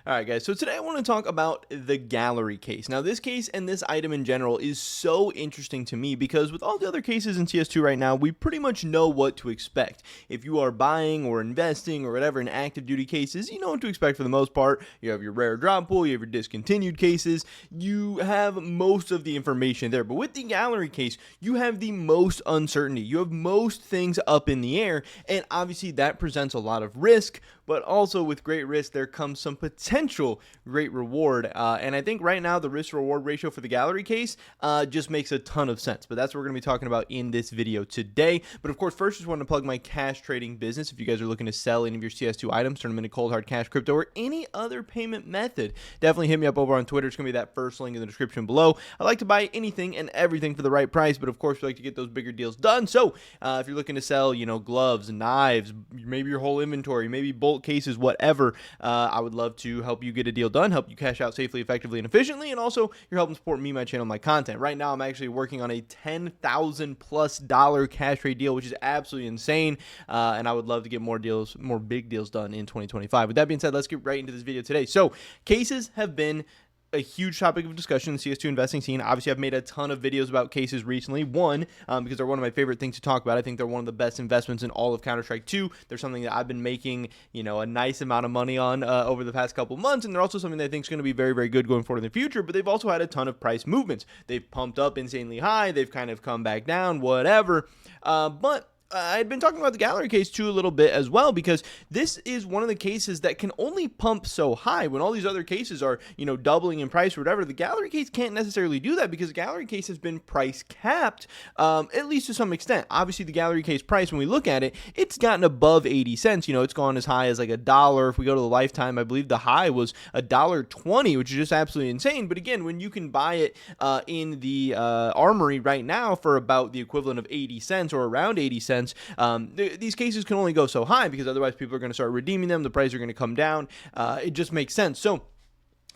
All right, guys. So today I want to talk about the gallery case. Now, this case and this item in general is so interesting to me because with all the other cases in CS2 right now, we pretty much know what to expect. If you are buying or investing or whatever in active duty cases, you know what to expect for the most part. You have your rare drop pool, you have your discontinued cases, you have most of the information there. But with the gallery case, you have the most uncertainty. You have most things up in the air, and obviously that presents a lot of risk, but also with great risk, there comes some potential great reward. And I think right now the risk reward ratio for the gallery case just makes a ton of sense. But that's what we're going to be talking about in this video today. But of course, first, just want to plug my cash trading business. If you guys are looking to sell any of your CS2 items, turn them into cold hard cash, crypto, or any other payment method, definitely hit me up over on Twitter. It's going to be that first link in the description below. I like to buy anything and everything for the right price, but of course, we like to get those bigger deals done. So if you're looking to sell, gloves, knives, maybe your whole inventory, maybe bulk cases, whatever, I would love to help you get a deal done, help you cash out safely, effectively, and efficiently, and also you're helping support me, my channel, my content. Right now, I'm actually working on a $10,000+ cash trade deal, which is absolutely insane, and I would love to get more big deals done in 2025. With that being said, let's get right into this video today. So, cases have been a huge topic of discussion in the CS2 investing scene. Obviously, I've made a ton of videos about cases recently. One, because they're one of my favorite things to talk about. I think they're one of the best investments in all of Counter-Strike 2. They're something that I've been making, a nice amount of money on over the past couple months, and they're also something that I think is going to be very, very good going forward in the future, but they've also had a ton of price movements. They've pumped up insanely high. They've kind of come back down, whatever. But I'd been talking about the gallery case too a little bit as well, because this is one of the cases that can only pump so high when all these other cases are, doubling in price or whatever. The gallery case can't necessarily do that because the gallery case has been price capped, at least to some extent. Obviously, the gallery case price, when we look at it, it's gotten above 80 cents. It's gone as high as like $1. If we go to the lifetime, I believe the high was $1.20, which is just absolutely insane. But again, when you can buy it in the Armory right now for about the equivalent of 80 cents or around 80 cents, these cases can only go so high because otherwise people are going to start redeeming them. The price are going to come down. It just makes sense. So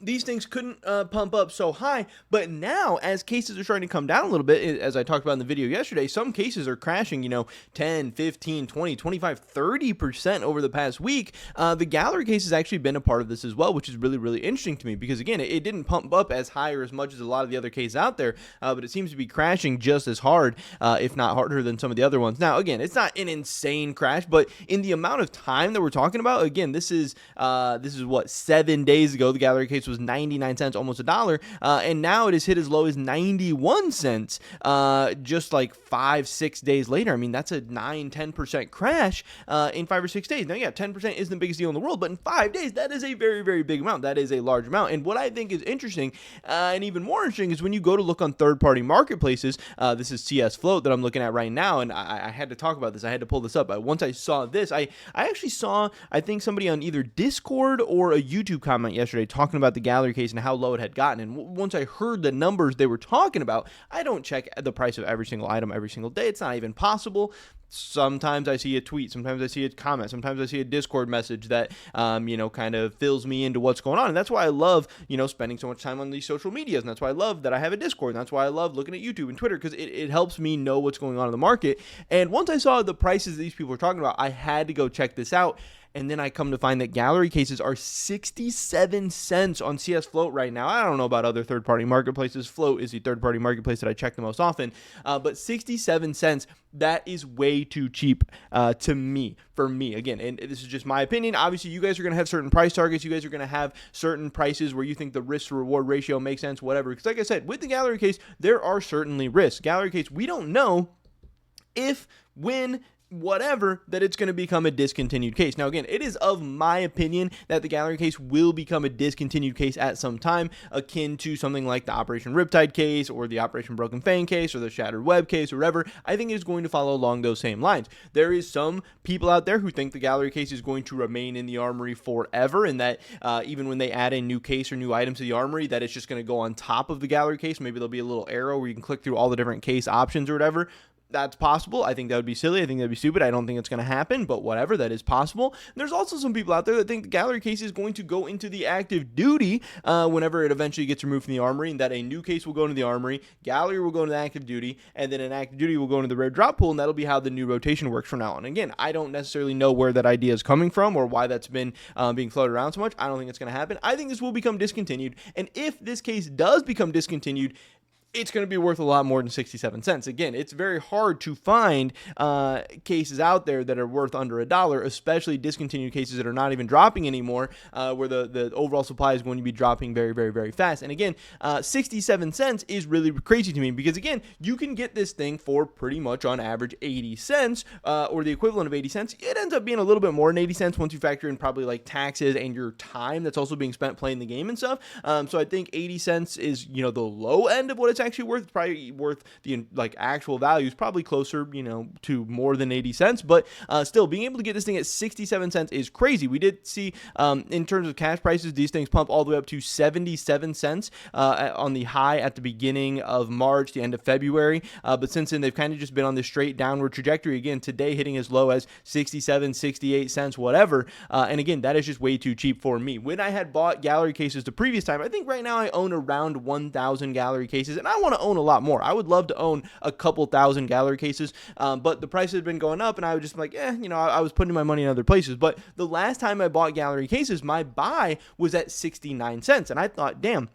these things couldn't pump up so high, but now as cases are starting to come down a little bit, as I talked about in the video yesterday, some cases are crashing, 10, 15, 20, 25, 30% over the past week. The gallery case has actually been a part of this as well, which is really, really interesting to me because, again, it didn't pump up as high or as much as a lot of the other cases out there, but it seems to be crashing just as hard, if not harder than some of the other ones. Now, again, it's not an insane crash, but in the amount of time that we're talking about, again, this is what, 7 days ago, the gallery case was 99 cents, almost $1, and now it has hit as low as 91 cents just like 5-6 days later. I mean, that's a 9-10% crash in 5 or 6 days. Now, yeah, 10% isn't the biggest deal in the world, but in 5 days, that is a very, very big amount. That is a large amount. And what I think is interesting, and even more interesting, is when you go to look on third-party marketplaces. This is CS Float that I'm looking at right now, and I had to talk about this. I had to pull this up. Once I saw this, I actually saw, I think, somebody on either Discord or a YouTube comment yesterday talking about the gallery case and how low it had gotten. And once I heard the numbers they were talking about, I don't check the price of every single item every single day. It's not even possible. Sometimes I see a tweet, sometimes I see a comment, sometimes I see a Discord message that, kind of fills me into what's going on. And that's why I love, spending so much time on these social medias. And that's why I love that I have a Discord. And that's why I love looking at YouTube and Twitter, because it helps me know what's going on in the market. And once I saw the prices these people were talking about, I had to go check this out. And then I come to find that gallery cases are 67 cents on CS Float right now. I don't know about other third-party marketplaces. Float is the third-party marketplace that I check the most often. But 67 cents, that is way too cheap for me. Again, and this is just my opinion. Obviously, you guys are going to have certain price targets. You guys are going to have certain prices where you think the risk-to-reward ratio makes sense, whatever. Because like I said, with the gallery case, there are certainly risks. Gallery case, we don't know if, when, whatever, that it's going to become a discontinued case. Now, again, it is of my opinion that the gallery case will become a discontinued case at some time, akin to something like the Operation Riptide case or the Operation Broken Fang case or the Shattered Web case or whatever. I think it is going to follow along those same lines. There is some people out there who think the gallery case is going to remain in the Armory forever, and that even when they add a new case or new items to the Armory, that it's just going to go on top of the gallery case. Maybe there'll be a little arrow where you can click through all the different case options or whatever. That's possible. I think that would be silly. I think that'd be stupid. I don't think it's going to happen, but whatever, that is possible. There's also some people out there that think the gallery case is going to go into the active duty whenever it eventually gets removed from the Armory, and that a new case will go into the Armory, gallery will go into the active duty, and then an active duty will go into the rare drop pool, and that'll be how the new rotation works from now on. Again, I don't necessarily know where that idea is coming from or why that's been being floated around so much. I don't think it's going to happen. I think this will become discontinued, and if this case does become discontinued, it's going to be worth a lot more than 67 cents. Again, it's very hard to find cases out there that are worth under $1, especially discontinued cases that are not even dropping anymore, where the overall supply is going to be dropping very, very, very fast. And again, 67 cents is really crazy to me because, again, you can get this thing for pretty much on average 80 cents or the equivalent of 80 cents. It ends up being a little bit more than 80 cents once you factor in probably like taxes and your time that's also being spent playing the game and stuff. So I think 80 cents is, the low end of what it's actually worth. It's probably worth the actual value is probably closer, to more than 80 cents. But still, being able to get this thing at 67 cents is crazy. We did see, in terms of cash prices, these things pump all the way up to 77 cents on the high at the beginning of March, the end of February. But since then, they've kind of just been on this straight downward trajectory. Again, today hitting as low as 67, 68 cents, whatever. And again, that is just way too cheap for me. When I had bought gallery cases the previous time, I think right now I own around 1,000 gallery cases, and I want to own a lot more. I would love to own a couple thousand gallery cases, but the price had been going up, and I was just like, I was putting my money in other places. But the last time I bought gallery cases, my buy was at 69 cents, and I thought, damn,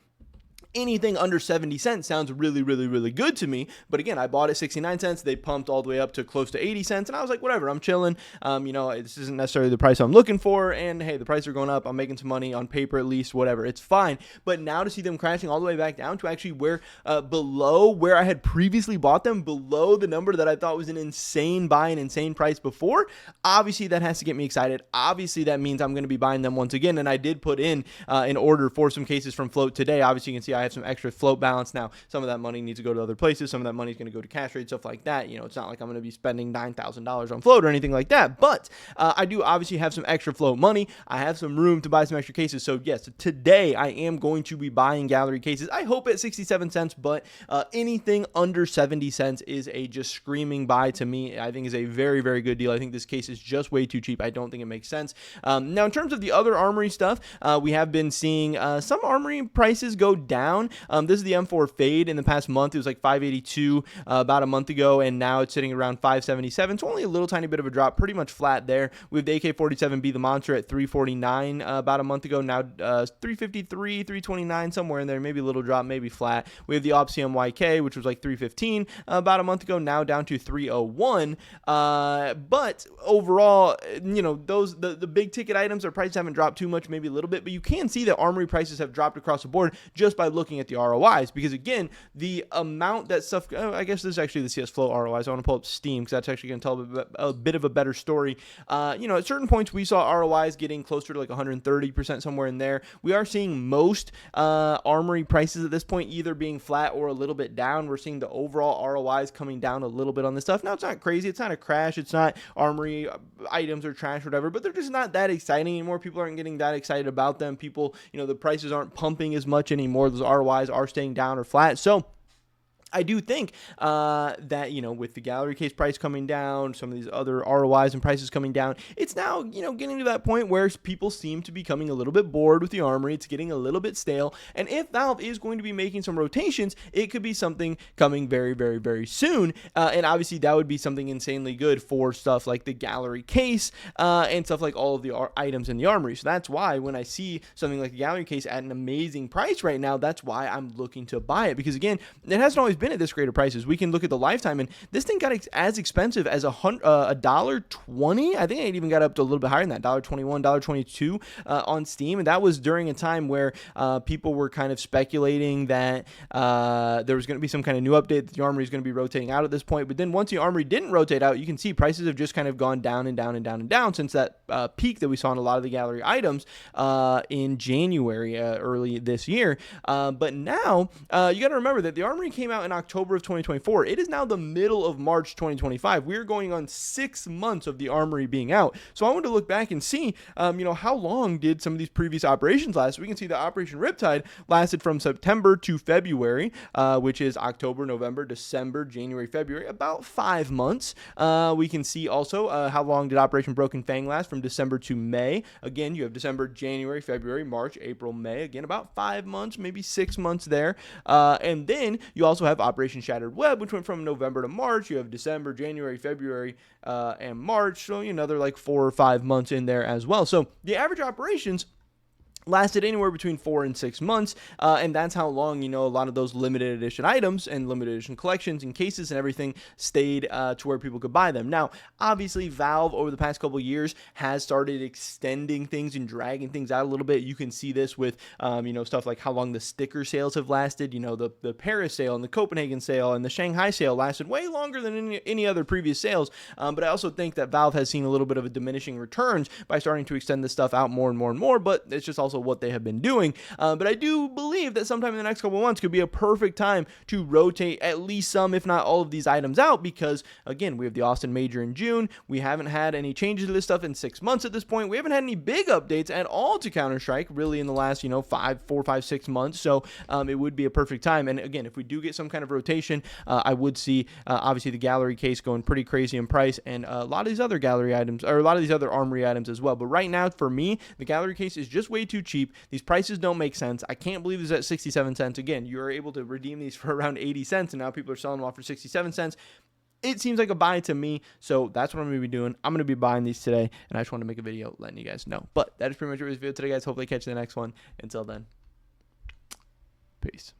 anything under 70 cents sounds really, really, really good to me. But again, I bought it 69 cents. They pumped all the way up to close to 80 cents. And I was like, whatever, I'm chilling. This isn't necessarily the price I'm looking for. And hey, the prices are going up. I'm making some money on paper, at least, whatever. It's fine. But now to see them crashing all the way back down to actually below where I had previously bought them, below the number that I thought was an insane buy, an insane price before, obviously that has to get me excited. Obviously that means I'm going to be buying them once again. And I did put in an order for some cases from float today. Obviously you can see I have some extra float balance now. Some of that money needs to go to other places. Some of that money is going to go to cash rate, stuff like that. It's not like I'm going to be spending $9,000 on float or anything like that. But I do obviously have some extra float money. I have some room to buy some extra cases. So yes, today I am going to be buying gallery cases. I hope at 67 cents, but anything under 70 cents is a just screaming buy to me. I think is a very, very good deal. I think this case is just way too cheap. I don't think it makes sense. Now, in terms of the other Armory stuff, we have been seeing some Armory prices go down. This is the M4 Fade. In the past month, it was like 582 about a month ago, and now it's sitting around 577. It's only a little tiny bit of a drop, pretty much flat there. We have the AK-47B, the Monster, at 349 about a month ago. Now 353, 329, somewhere in there. Maybe a little drop, maybe flat. We have the OPCM YK, which was like 315 about a month ago, now down to 301. But overall, the big ticket items, their prices haven't dropped too much, maybe a little bit, but you can see that Armory prices have dropped across the board just by looking at the ROIs, because again, the amount that stuff, I guess this is actually the CS Flow ROIs. I want to pull up Steam because that's actually going to tell a bit of a better story. At certain points we saw ROIs getting closer to like 130%, somewhere in there. We are seeing most Armory prices at this point either being flat or a little bit down. We're seeing the overall ROIs coming down a little bit on this stuff. Now, it's not crazy. It's not a crash. It's not Armory items or trash or whatever, but they're just not that exciting anymore. People aren't getting that excited about them. People, the prices aren't pumping as much anymore. Those ROIs are staying down or flat. So I do think that, with the gallery case price coming down, some of these other ROIs and prices coming down, it's now, getting to that point where people seem to be becoming a little bit bored with the Armory. It's getting a little bit stale. And if Valve is going to be making some rotations, it could be something coming very, very, very soon. And obviously that would be something insanely good for stuff like the gallery case and stuff like all of the items in the Armory. So that's why when I see something like the gallery case at an amazing price right now, that's why I'm looking to buy it. Because again, it hasn't always been at this great of prices. We can look at the lifetime, and this thing got as expensive as $1.20. I think it even got up to a little bit higher than that, $1.21, $1.22 on Steam, and that was during a time where people were kind of speculating that there was going to be some kind of new update that the Armory is going to be rotating out at this point. But then once the Armory didn't rotate out, you can see prices have just kind of gone down and down and down and down since that peak that we saw in a lot of the gallery items in January early this year. But now you got to remember that the Armory came out in October of 2024. It is now the middle of March 2025. We're going on 6 months of the Armory being out. So I wanted to look back and see, how long did some of these previous operations last? We can see the Operation Riptide lasted from September to February, which is October, November, December, January, February, about 5 months. We can see also how long did Operation Broken Fang last from December to May. Again, you have December, January, February, March, April, May. Again, about 5 months, maybe 6 months there. And then you also have Operation Shattered Web, which went from November to March. You have December, January, February, and March. So another like 4 or 5 months in there as well. So the average operations lasted anywhere between 4 and 6 months, and that's how long, a lot of those limited edition items and limited edition collections and cases and everything stayed to where people could buy them. Now, obviously, Valve over the past couple of years has started extending things and dragging things out a little bit. You can see this with, stuff like how long the sticker sales have lasted. The Paris sale and the Copenhagen sale and the Shanghai sale lasted way longer than any other previous sales, but I also think that Valve has seen a little bit of a diminishing returns by starting to extend this stuff out more and more and more, but it's just also what they have been doing. But I do believe that sometime in the next couple of months could be a perfect time to rotate at least some, if not all of these items out, because again, we have the Austin Major in June. We haven't had any changes to this stuff in 6 months at this point. We haven't had any big updates at all to Counter-Strike really in the last, 4, 5, 6 months. So it would be a perfect time. And again, if we do get some kind of rotation, I would see obviously the gallery case going pretty crazy in price, and a lot of these other gallery items, or a lot of these other Armory items as well. But right now, for me, the gallery case is just way too cheap. These prices don't make sense. I can't believe this at 67 cents. Again, you're able to redeem these for around 80 cents, and now people are selling them off for 67 cents. It seems like a buy to me, so that's what I'm going to be doing. I'm going to be buying these today, and I just want to make a video letting you guys know. But that is pretty much it for this video today, guys. Hopefully catch you in the next one. Until then, peace.